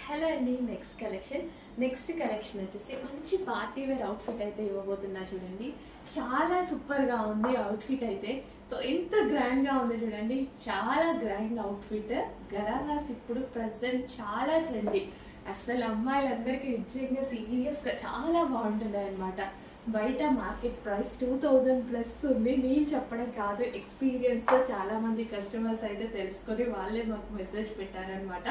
Hello అండి. Next collection వచ్చేసి మంచి పార్టీ వేర్ అవుట్ఫిట్ అయితే ఇవ్వబోతున్నా. చూడండి, చాలా సూపర్ గా ఉంది అవుట్ఫిట్ అయితే. సో ఎంత గ్రాండ్ గా ఉంది చూడండి, చాలా గ్రాండ్ అవుట్ఫిట్. గరారాస్ ఇప్పుడు ప్రెసెంట్ చాలా ట్రెండీ. అసలు అమ్మాయిలందరికీ నిజంగా సీరియస్ గా చాలా బాగుంటుంది అనమాట. బయట మార్కెట్ ప్రైస్ 2000+ ఉంది. నేను చెప్పడం కాదు, ఎక్స్పీరియన్స్ తో చాలా మంది కస్టమర్స్ అయితే తెలుసుకొని వాళ్ళే మాకు మెసేజ్ పెట్టారనమాట.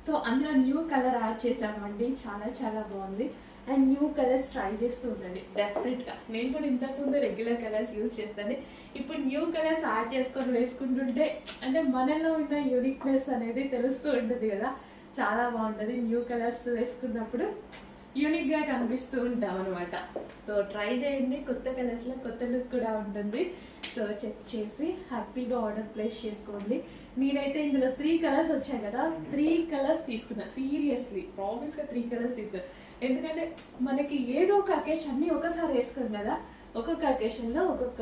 సో అందులో న్యూ కలర్ యాడ్ చేసామండి, చాలా చాలా బాగుంది. అండ్ న్యూ కలర్స్ ట్రై చేస్తూ ఉండండి డెఫినెట్ గా. నేను కూడా ఇంతకుముందు రెగ్యులర్ కలర్స్ యూజ్ చేస్తాను, ఇప్పుడు న్యూ కలర్స్ యాడ్ చేసుకొని వేసుకుంటుంటే అంటే మనలో ఉన్న యూనిక్నెస్ అనేది తెలుస్తూ ఉంటుంది కదా, చాలా బాగుంటుంది. న్యూ కలర్స్ వేసుకున్నప్పుడు యూనిక్ గా కనిపిస్తూ ఉంటాం అనమాట. సో ట్రై చేయండి, కొత్త కలర్స్ లో కొత్త లుక్ కూడా ఉంటుంది. సో చెక్ చేసి హ్యాపీగా ఆర్డర్ ప్లేస్ చేసుకోండి. నేనైతే ఇందులో 3 కలర్స్ వచ్చాయి కదా, 3 కలర్స్ తీసుకున్నా. సీరియస్లీ ప్రామిస్ గా 3 కలర్స్ తీసుకున్నా. ఎందుకంటే మనకి ఏదో ఒక అకేషన్ ని ఒకసారి వేసుకోం కదా, ఒక్కొక్క అకేషన్ లో ఒక్కొక్క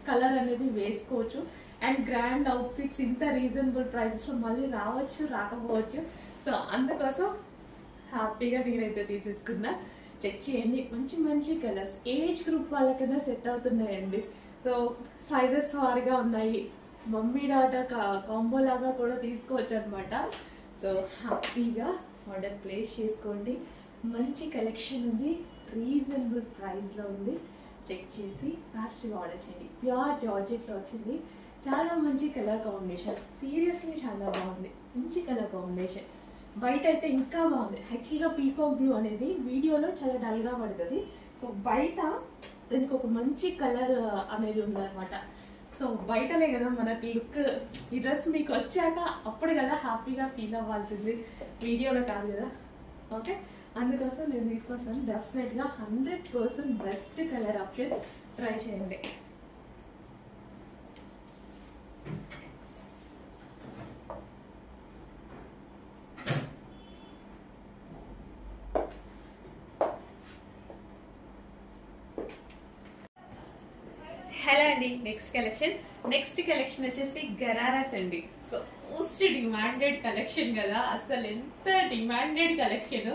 కలర్ అనేది వేసుకోవచ్చు. అండ్ గ్రాండ్ అవుట్ఫిట్స్ ఇంత రీజనబుల్ ప్రైసెస్ లో మళ్ళీ రావచ్చు రాకపోవచ్చు. సో అందుకోసం హ్యాపీగా నేనైతే తీసేసుకున్నా. చెక్ చేయండి, మంచి మంచి కలర్స్ ఏజ్ గ్రూప్ వాళ్ళకైనా సెట్ అవుతున్నాయండి. సో సైజెస్ వారిగా ఉన్నాయి, మమ్మీ డాటా కాంబో లాగా కూడా తీసుకోవచ్చు అనమాట. సో హ్యాపీగా ఆర్డర్ ప్లేస్ చేసుకోండి. మంచి కలెక్షన్ ఉంది, రీజనబుల్ ప్రైస్లో ఉంది. చెక్ చేసి ఫాస్ట్గా ఆర్డర్ చేయండి. ప్యూర్ జార్జెట్లో వచ్చింది, చాలా మంచి కలర్ కాంబినేషన్. సీరియస్లీ చాలా బాగుంది, మంచి కలర్ కాంబినేషన్. బయట అయితే ఇంకా బాగుంది. యాక్చువల్గా పీకాక్ బ్లూ అనేది వీడియోలో చాలా డల్గా పడుతుంది. సో బయట దానికి ఒక మంచి కలర్ అనేది ఉందన్నమాట. సో బయటనే కదా మనకి లుక్. ఈ డ్రెస్ మీకు వచ్చాక అప్పుడు కదా హ్యాపీగా ఫీల్ అవ్వాల్సింది, వీడియోలో కాదు కదా. ఓకే, అందుకోసం నేను తీసుకొస్తాను. డెఫినెట్గా 100% బెస్ట్ కలర్ ఆప్షన్. ట్రై చేయండి. హలో అండి. నెక్స్ట్ కలెక్షన్ వచ్చేసి గరారాస్ అండి. సో మోస్ట్ డిమాండెడ్ కలెక్షన్ కదా, అసలు ఎంత demanded collection.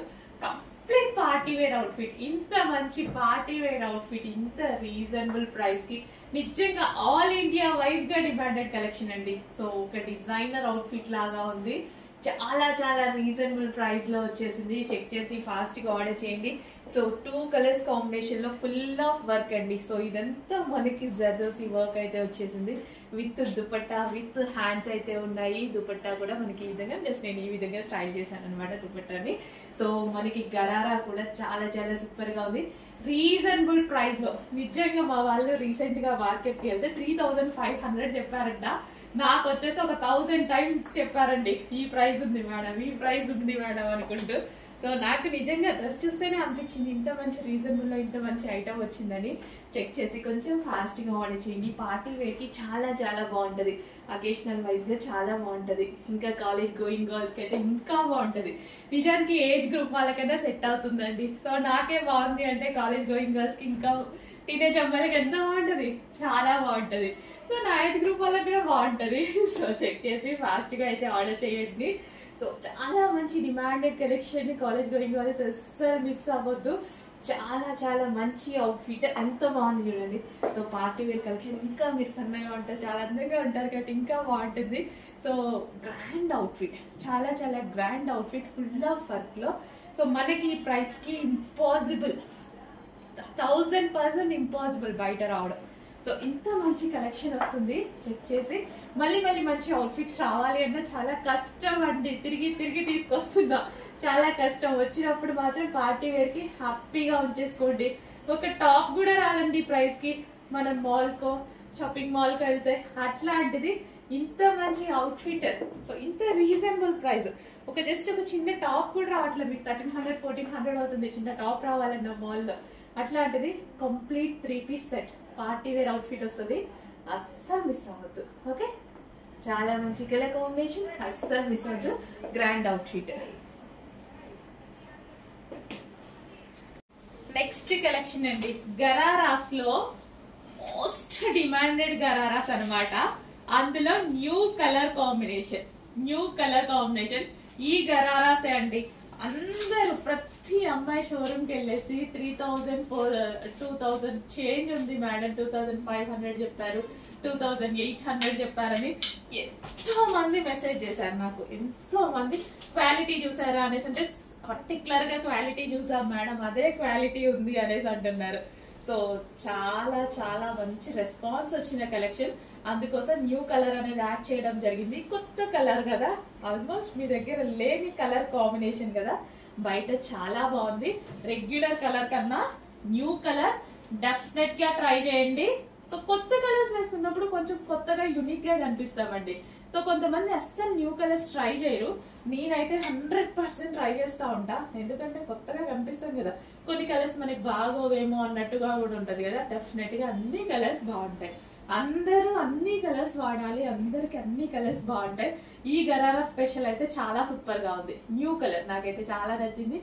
Complete party wear outfit. ఇంత మంచి పార్టీ వేర్ అవుట్ఫిట్ ఇంత రీజనబుల్ ప్రైస్ కి నిజంగా ఆల్ ఇండియా వైజ్ గా డిమాండెడ్ కలెక్షన్ అండి. సో ఒక డిజైనర్ అవుట్ఫిట్ లాగా ఉంది, చాలా చాలా రీజనబుల్ ప్రైస్ లో వచ్చేసింది. చెక్ చేసి ఫాస్ట్ గా ఆర్డర్ చేయండి. సో 2 కలర్స్ కాంబినేషన్ లో ఫుల్ ఆఫ్ వర్క్ అండి. సో ఇదంతా మనకి జర్దోసి వర్క్ అయితే వచ్చేసింది, విత్ దుపట్టా విత్ హ్యాండ్స్ అయితే ఉన్నాయి. దుపట్టా కూడా మనకి ఈ విధంగా, జస్ట్ నేను ఈ విధంగా స్టైల్ చేశాను అనమాట దుపట్టాని. సో మనకి గరారా కూడా చాలా చాలా సూపర్ గా ఉంది, రీజనబుల్ ప్రైస్ లో. నిజంగా మా వాళ్ళు రీసెంట్ గా మార్కెట్ కి వెళ్తే 3500 చెప్పారంట. నాకు వచ్చేసి ఒక 1000 టైమ్స్ చెప్పారండి, ఈ ప్రైస్ ఉంది మేడం, ఈ ప్రైస్ ఉంది మేడం అనుకుంటూ. సో నాకు నిజంగా డ్రెస్ చూస్తేనే అనిపించింది ఇంత మంచి రీజనబుల్ లో ఇంత మంచి ఐటమ్ వచ్చిందని. చెక్ చేసి కొంచెం ఫాస్ట్ గా ఆర్డర్ చేయండి. పార్టీ వేర్ కి చాలా చాలా బాగుంటది, అకేషనల్ వైజ్ గా చాలా బాగుంటది. ఇంకా కాలేజ్ గోయింగ్ గర్ల్స్ కి అయితే ఇంకా బాగుంటది. నిజానికి ఏజ్ గ్రూప్ వాళ్ళకైనా సెట్ అవుతుందండి. సో నాకే బాగుంది అంటే కాలేజ్ గోయింగ్ గర్ల్స్ కి, ఇంకా టీనేజ్ అమ్మాయిలకి ఎంత బాగుంటది, చాలా బాగుంటది. సో నా ఏజ్ గ్రూప్ వాళ్ళకి కూడా బాగుంటది. సో చెక్ చేసి ఫాస్ట్ గా అయితే ఆర్డర్ చేయండి. సో చాలా మంచి demanded collection, college going girls అస్సలు మిస్ అవ్వద్దు. చాలా చాలా మంచి అవుట్ఫిట్, ఎంత బాగుంది చూడండి. సో పార్టీ వేర్ కలెక్షన్, ఇంకా మీరు సన్నగా ఉంటారు, చాలా అందంగా ఉంటారు కాబట్టి ఇంకా బాగుంటుంది. సో గ్రాండ్ అవుట్ఫిట్, చాలా చాలా grand outfit, full of work లో. సో మనకి ఈ ప్రైస్ కి ఇంపాసిబుల్, 1000% ఇంపాసిబుల్ బయట రావడం. సో ఇంత మంచి కలెక్షన్ వస్తుంది. చెక్ చేసి మళ్ళీ మళ్ళీ మంచి అవుట్ఫిట్స్ రావాలి అన్నా చాలా కష్టం అండి. తిరిగి తిరిగి తీసుకొస్తున్నా, చాలా కష్టం. వచ్చినప్పుడు మాత్రం పార్టీ వేర్ కి హ్యాపీగా ఉంచేసుకోండి. ఒక టాప్ కూడా రాదండి ప్రైస్ కి. మనం మాల్ కో షాపింగ్ మాల్ కో వెళ్తే అట్లాంటిది ఇంత మంచి అవుట్ఫిట్. సో ఇంత రీజనబుల్ ప్రైస్, జస్ట్ ఒక చిన్న టాప్ కూడా రావట్లేదు మీకు. 1300 1400 అవుతుంది చిన్న టాప్ రావాలన్న మాల్లో. అట్లాంటిది complete 3 piece set party wear outfit వస్తుంది, అస్సలు మిస్ అవ్వద్దు. ఓకే, చాలా మంచి కలర్ కాంబినేషన్, అస్సలు మిస్ అవ్వద్దు. Grand outfit. నెక్స్ట్ కలెక్షన్ అండి, గరారాస్ లో మోస్ట్ డిమాండెడ్ గరారాస్ అనమాట. అందులో న్యూ కలర్ కాంబినేషన్. ఈ గరారాసే అండి. అందరూ ప్రతి అమ్మాయి షోరూమ్కి వెళ్ళేసి 2000 చేంజ్ ఉంది మేడం, 2500 చెప్పారు, 2800 చెప్పారని ఎంతో మంది మెసేజ్ చేశారు నాకు. ఎంతో మంది క్వాలిటీ చూసారా అనేసి, అంటే పర్టికులర్ గా క్వాలిటీ చూసాం మేడం, అదే క్వాలిటీ ఉంది అనేసి అంటున్నారు. సో చాలా చాలా మంచి రెస్పాన్స్ వచ్చిన కలెక్షన్. అందుకోసం న్యూ కలర్ అనేది యాడ్ చేయడం జరిగింది. కొత్త కలర్ కదా, ఆల్మోస్ట్ మీ దగ్గర లేని కలర్ కాంబినేషన్ కదా, బయట చాలా బాగుంది. రెగ్యులర్ కలర్ కన్నా న్యూ కలర్ డెఫినెట్ గా ట్రై చేయండి. సో కొత్త కలర్స్ వేసుకున్నప్పుడు కొంచెం కొత్తగా యునిక్ గా కనిపిస్తామండి. సో కొంతమంది అస్సలు న్యూ కలర్స్ ట్రై చేయరు, నేనైతే 100% ట్రై చేస్తా ఉంటా, ఎందుకంటే కొత్తగా కనిపిస్తాం కదా. కొన్ని కలర్స్ మనకి బాగోవేమో అన్నట్టుగా కూడా ఉంటది కదా. డెఫినెట్ గా అన్ని కలర్స్ బాగుంటాయి, అందరూ అన్ని కలర్స్ వాడాలి, అందరికి అన్ని కలర్స్ బాగుంటాయి. ఈ గరారా స్పెషల్ అయితే చాలా సూపర్ గా ఉంది. న్యూ కలర్ నాకైతే చాలా నచ్చింది.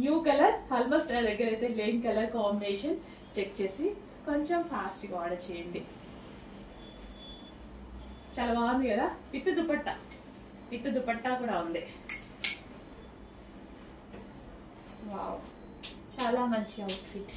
న్యూ కలర్ ఆల్మోస్ట్ నా దగ్గర అయితే లేని కలర్ కాంబినేషన్. చెక్ చేసి కొంచెం ఫాస్ట్ గా ఆర్డర్ చేయండి. చాలా బాగుంది కదా, విత్ దుపట్టా కూడా ఉంది. వావ్, చాలా మంచి అవుట్ఫిట్.